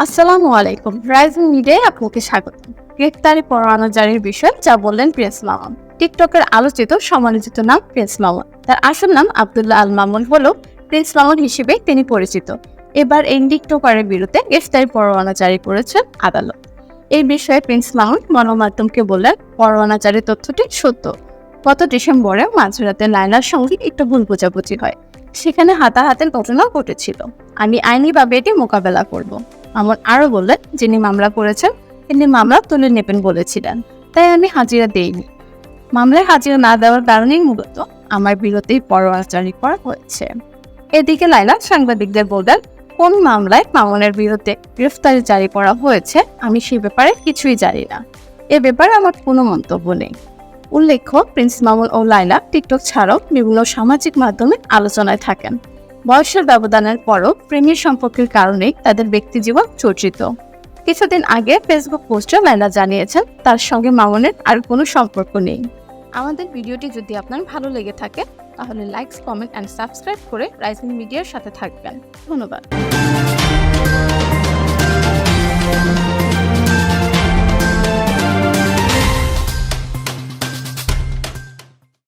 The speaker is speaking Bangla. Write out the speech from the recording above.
আসসালামু আলাইকুম। রাইজিং মিডিয়ায় আপনাকে স্বাগত। গ্রেফতারি পরোয়ানা জারির বিষয়ে যা বললেন প্রিন্স মামুন। টিকটকের আলোচিত সমালোচিত নাম প্রিন্স মামুন। তার আসল নাম আব্দুল্লাহ আল মামুন হলেও প্রিন্স মামুন হিসেবে তিনি পরিচিত। এবার এই টিকটকারের বিরুদ্ধে গ্রেফতারি পরোয়ানা জারি করেছেন আদালত। এই বিষয়ে প্রিন্স মামুন গণমাধ্যমকে বললেন, পরোয়ানা জারির তথ্যটি সত্য। গত ডিসেম্বরে মাঝরাতে লায়লার সঙ্গে একটু ভুল বোঝাবুঝি হয়। সেখানে হাতাহাতের ঘটনা ঘটেছিল। আমি আইনিভাবে এটি মোকাবেলা করব। মামুন আরও বললেন, যিনি মামলা করেছেন তিনি মামলা তুলে নেবেন বলেছিলেন, তাই আমি হাজিরা দেইনি। মামলায় হাজিরা না দেওয়ার কারণেই মূলত আমার বিরুদ্ধেই পরোয়ানা জারি করা হয়েছে। এদিকে লায়লা সাংবাদিকদের বললেন, কোন মামলায় মামুনের বিরুদ্ধে গ্রেফতারি জারি করা হয়েছে আমি সে ব্যাপারে কিছুই জানি না। এ ব্যাপারে আমার কোনো মন্তব্য নেই। উল্লেখ্য, প্রিন্স মামুন ও লায়লা টিকটক ছাড়াও বিভিন্ন সামাজিক মাধ্যমে আলোচনায় থাকেন। বয়সের ব্যবধানের পরও প্রেমের সম্পর্কের কারণেই তাদের ব্যক্তিজীবন চর্চিত। কিছুদিন আগে ফেসবুক পোস্টে লায়লা জানিয়েছেন তার সঙ্গে মামুনের আর কোনো সম্পর্ক নেই। আমাদের ভিডিওটি যদি আপনার ভালো লেগে থাকে তাহলে লাইক, কমেন্ট অ্যান্ড সাবস্ক্রাইব করে রাইজিং মিডিয়ার সাথে থাকবেন। ধন্যবাদ।